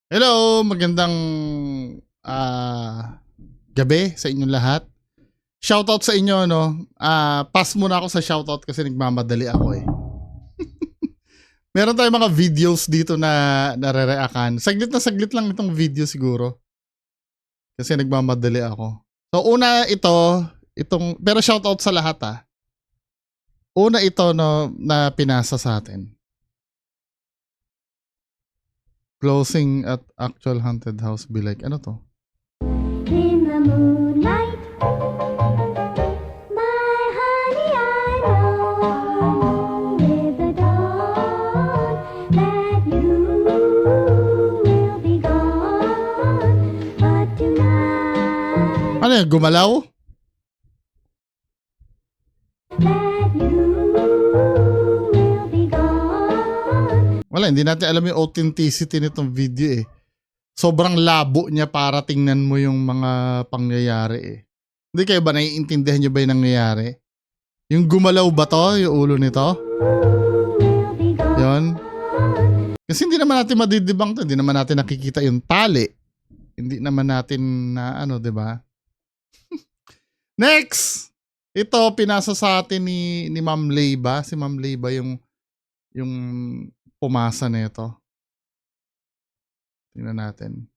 Hello, magandang ah, gabi sa inyong lahat. Shoutout sa inyo, no? Pass muna ako sa shoutout kasi nagmamadali ako eh. Meron tayong mga videos dito na nare-reactan. Saglit lang itong video siguro. Kasi nagmamadali ako. So una pero shoutout sa lahat ah. Una ito no, na pinasa sa atin. Closing at actual haunted house be like. Ano to? In the moonlight, my honey, I know with the dawn that you will be gone. But tonight, Ano yan? Gumalaw? that you will be gone. Wala, hindi natin alam yung authenticity nitong video eh. Sobrang labo niya para tingnan mo yung mga pangyayari eh. Hindi kayo ba naiintindihan niyo ba yung nangyayari? Yung gumalaw ba to? Yung ulo nito? Will be gone. Yun. Kasi hindi naman natin madidibang to. Hindi naman natin nakikita yung tali. Hindi naman natin na ano, di ba? Next! Ito, pinasa sa atin ni Ma'am Leyba. Si Ma'am Leyba yung pumasa nito. Tingnan natin.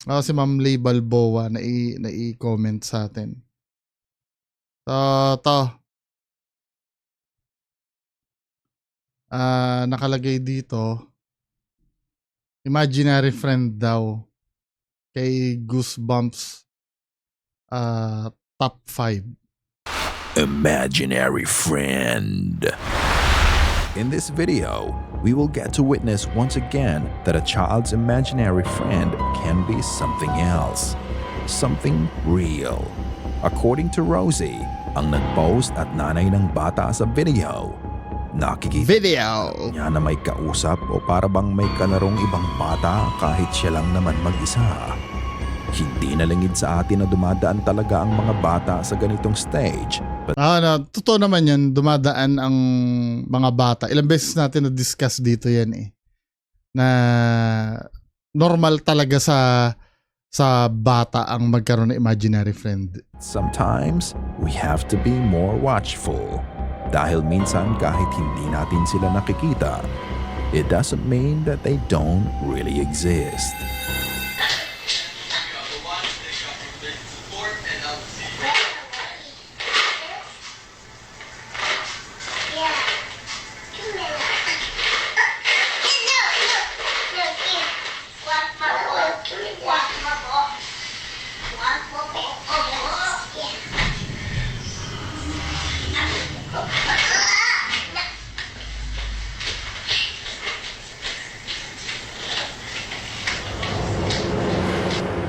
Si Ma'am Ley Balboa na i-comment sa atin. To. Nakalagay dito. Imaginary friend daw. Kay Goosebumps top 5. Imaginary friend. In this video, we will get to witness once again that a child's imaginary friend can be something else, something real. According to Rosie, ang nag-post at nanay ng bata sa video, nakikita Video! niya na may kausap o para bang may kalarong ibang bata kahit siya lang naman mag-isa. Hindi nalingid sa atin na dumadaan talaga ang mga bata sa ganitong stage. But Totoo naman yun. Dumadaan ang mga bata. Ilang beses natin na-discuss dito yan eh. Na normal talaga sa bata ang magkaroon ng imaginary friend. sometimes, we have to be more watchful. Dahil minsan kahit hindi natin sila nakikita, it doesn't mean that they don't really exist.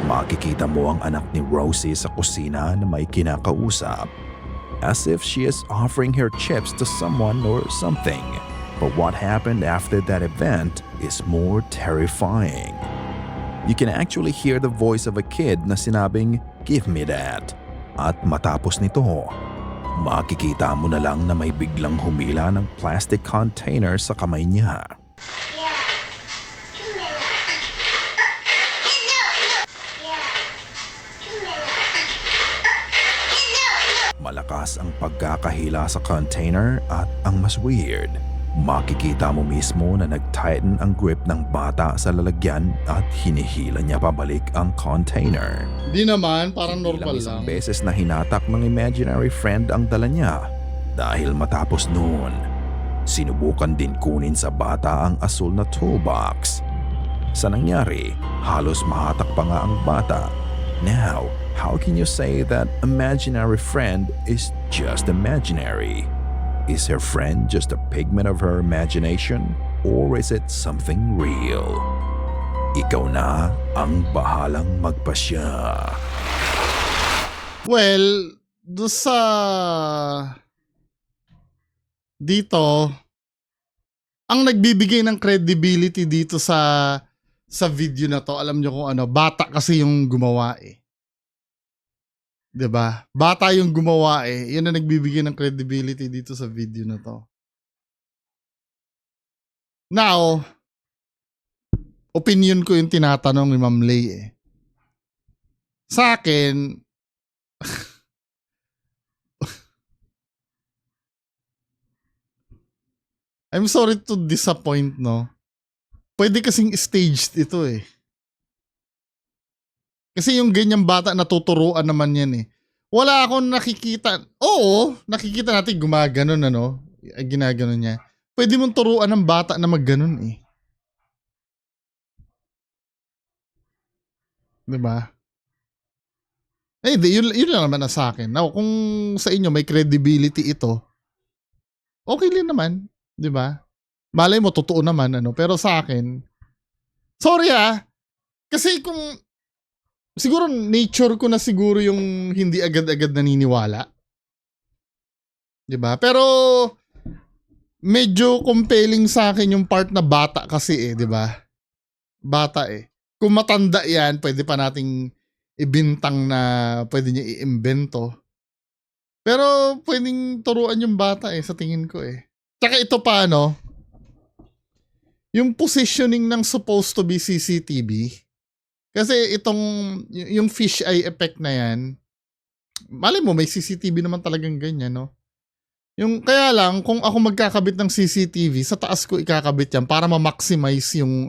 Makikita mo ang anak ni Rosie sa kusina na may kinakausap, as if she is offering her chips to someone or something. But what happened after that event is more terrifying. You can actually hear the voice of a kid na sinabing, "Give me that." At matapos nito, makikita mo na lang na may biglang humila ng plastic container sa kamay niya. Malakas ang pagkakahila sa container at ang mas weird, makikita mo mismo na nag-tighten ang grip ng bata sa lalagyan at hinihila niya pabalik ang container. Di naman, parang Hindi normal isang lang. beses na hinatak ng imaginary friend ang dala niya. Dahil matapos noon, sinubukan din kunin sa bata ang asul na toolbox. Sa nangyari, halos mahatak pa nga ang bata. Now, how can you say that imaginary friend is just imaginary? Is her friend just a figment of her imagination? Or is it something real? Ikaw na ang bahalang magpasya. Well, dito, ang nagbibigay ng credibility dito sa video na to, alam nyo kung ano, bata kasi yung gumawa eh. 'Di ba? Bata yung gumawa eh. Yun ang nagbibigay ng credibility dito sa video na to. Now, opinion ko yung tinatanong ni Ma'am Lay eh. Sa akin, I'm sorry to disappoint, no? Pwede kasing staged ito eh. Kasi yung ganyang bata natuturuan naman yan eh. Wala akong nakikita. Oo, nakikita natin gumaganon ano. Ginaganon niya. Pwede mong turuan ng bata na magganon eh. Diba? Eh, yun lang naman na sa akin. Now, kung sa inyo may credibility ito, okay lang naman. Diba? Malay mo, totoo naman. Ano? Pero sa akin, sorry kasi kung siguro nature ko na siguro yung hindi agad-agad naniniwala. 'Di ba? Pero medyo compelling sa akin yung part na bata kasi 'di ba? Bata eh. Kung matanda 'yan, pwede pa nating ibintang na pwede niya iimbento. Pero pwedeng turuan yung bata sa tingin ko eh. Tsaka ito pa yung positioning ng supposed to be CCTV. Kasi yung fish eye effect na yan, malay mo may CCTV naman talagang ganyan, no? Yung, kaya lang, kung ako magkakabit ng CCTV, sa taas ko ikakabit yan para ma-maximize yung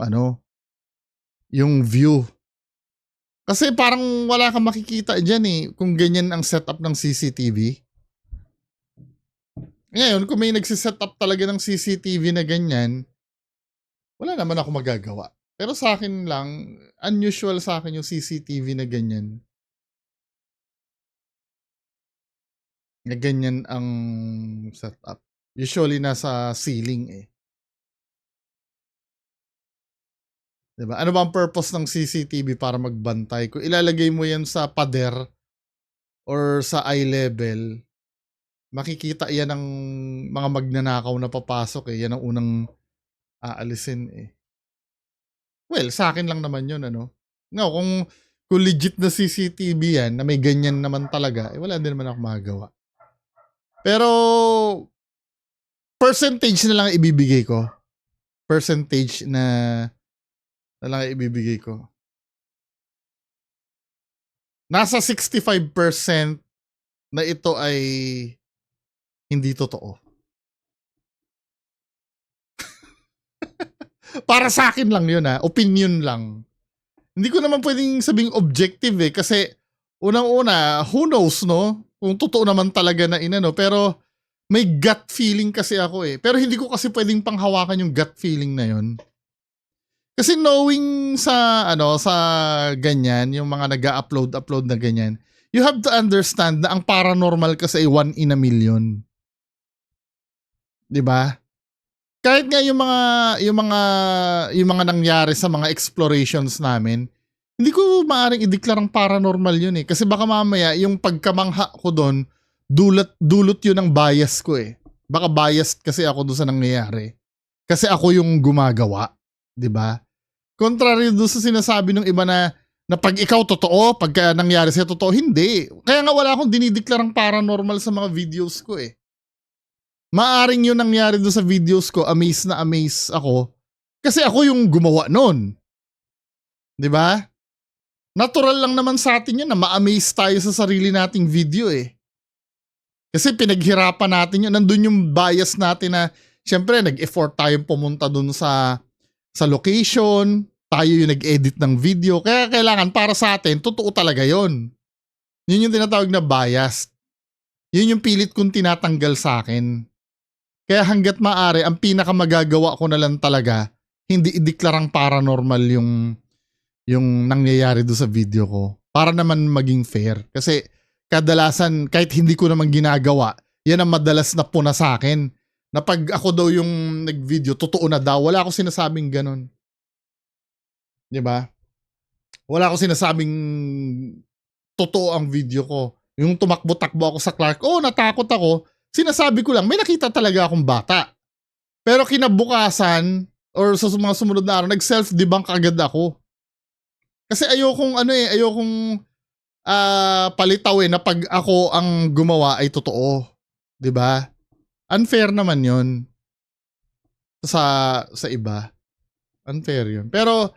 view. Kasi parang wala kang makikita dyan eh, kung ganyan ang setup ng CCTV. Ngayon, kung may nagsiset-up talaga ng CCTV na ganyan, wala naman ako magagawa. Pero sa akin lang, unusual sa akin yung CCTV na ganyan. Na ganyan ang setup. Usually nasa ceiling eh. Diba? Ano ba ang purpose ng CCTV para magbantay? Kung ilalagay mo yan sa pader or sa eye level, makikita yan ng mga magnanakaw na papasok eh. Yan ang unang aalisin eh. Well, sa akin lang naman yun, ano? No, kung legit na CCTV yan, na may ganyan naman talaga, wala din naman ako magagawa. Pero, percentage na lang ibibigay ko. Percentage na lang ibibigay ko. Nasa 65% na ito ay hindi totoo. Para sa akin lang yun opinion lang. Hindi ko naman pwedeng sabing objective kasi unang-una, who knows no? Kung totoo naman talaga na pero may gut feeling kasi ako Pero hindi ko kasi pwedeng panghawakan yung gut feeling na yun. Kasi knowing sa ganyan, yung mga nag-upload na ganyan, you have to understand na ang paranormal kasi ay 1 in a million. 'Di ba? Kahit nga yung mga nangyari sa mga explorations namin, hindi ko maaring ideklarang paranormal yun kasi baka mamaya yung pagkamangha ko doon, dulot yun ng bias ko Baka biased kasi ako doon sa nangyayari. Kasi ako yung gumagawa, 'di ba? Contrary doon sa sinasabi ng iba na pag ikaw totoo, pagka nangyari sa'yo totoo, hindi. Kaya nga wala akong dinideklarang paranormal sa mga videos ko Maaring yun nangyari doon sa videos ko, amaze na amaze ako. Kasi ako yung gumawa nun. 'Di ba? Natural lang naman sa atin yun na ma-amaze tayo sa sarili nating video Kasi pinaghirapan natin yun. Nandun yung bias natin na syempre nag-effort tayong pumunta dun sa location. Tayo yung nag-edit ng video. Kaya kailangan para sa atin, totoo talaga yun. Yun yung tinatawag na bias. Yun yung pilit kong tinatanggal sa akin. Kaya hanggat maaari, ang pinakamagagawa ko na lang talaga, hindi ideklarang paranormal yung nangyayari doon sa video ko. Para naman maging fair. Kasi kadalasan, kahit hindi ko naman ginagawa, yan ang madalas na puna sa akin. Na pag ako daw yung nag-video, totoo na daw. Wala akong sinasabing ganun. Diba? Wala akong sinasabing totoo ang video ko. Yung tumakbo-takbo ako sa Clark, natakot ako. Sinasabi ko lang, may nakita talaga akong bata. Pero kinabukasan, or sa mga sumunod na araw, nag-self-debunk agad ako. Kasi ayokong palitaw na pag ako ang gumawa ay totoo. 'Di ba? Unfair naman 'yon sa iba. Unfair 'yon. Pero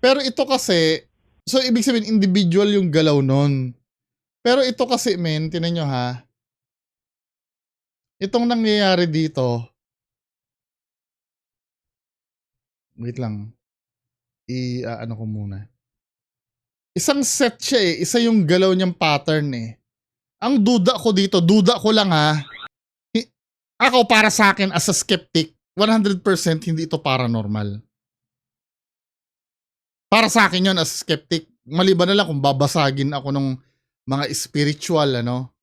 Pero ito kasi, so ibig sabihin individual yung galaw nun. Pero ito kasi men, tinan nyo ha. Itong nangyayari dito, wait lang. Ano ko muna. Isang set siya eh. Isa yung galaw niyang pattern eh. Ang duda ko dito, duda ko lang ha. Ako para sa akin as a skeptic, 100% hindi ito paranormal. Para sa akin yun as a skeptic. Maliban na lang kung babasagin ako ng mga spiritual, ano.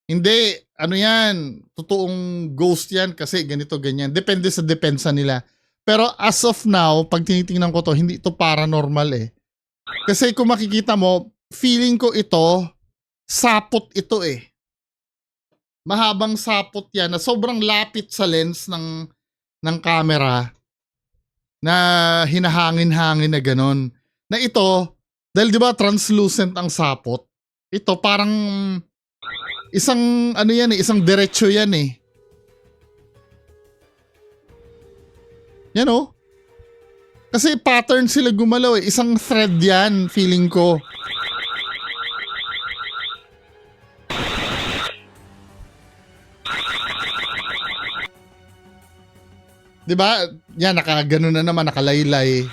Hindi, ano yan, totoong ghost yan kasi ganito, ganyan. Depende sa depensa nila. Pero as of now, pag tinitingnan ko to, hindi ito paranormal eh. Kasi kung makikita mo, feeling ko ito, sapot ito eh. Mahabang sapot yan na sobrang lapit sa lens ng camera na hinahangin-hangin na ganon. Na ito, dahil di ba translucent ang sapot, ito parang isang ano yan eh, isang diretso yan eh. Yan oh. Kasi pattern sila gumalaw eh. Isang thread yan, feeling ko. Diba? Yan, nakagano na naman, nakalaylay.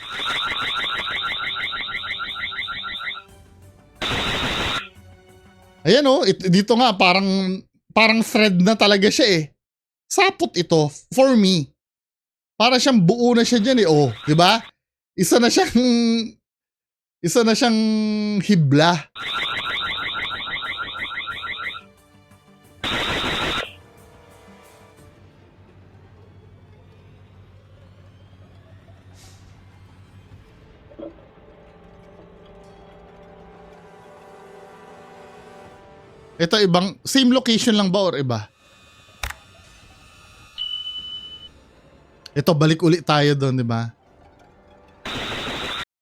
Ayan oh, dito nga parang thread na talaga siya eh. Sapot ito for me. Para siyang buo na siya diyan eh. Oh, 'di ba? Isa na siyang hibla. Ito ibang, same location lang ba or iba? Ito, balik ulit tayo doon, di ba?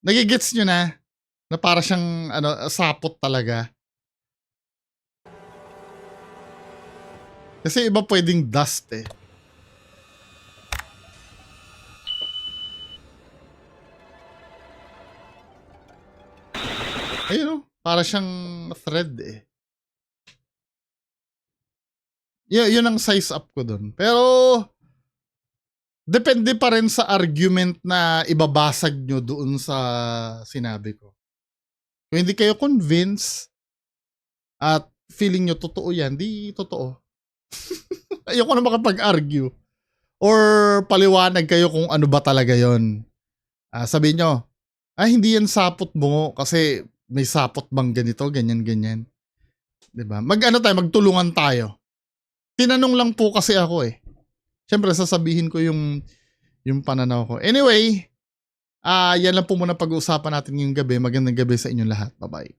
Nagigets nyo na para siyang sapot talaga. Kasi iba pwedeng dust eh. Ayun para siyang thread eh. Yun ang size up ko doon. Pero depende pa rin sa argument na ibabasag nyo doon sa sinabi ko. Kung hindi kayo convinced at feeling nyo totoo yan, di totoo. Ayoko na makapag-argue. Or paliwanag kayo kung ano ba talaga yon. Sabihin nyo, hindi yan sapot mo kasi may sapot bang ganito, ganyan, ganyan. Diba? Magtulungan tayo. Tinanong lang po kasi ako eh. Siyempre, sasabihin ko yung pananaw ko. Anyway, yan lang po muna pag-uusapan natin ngayong gabi. Magandang gabi sa inyong lahat. Bye-bye.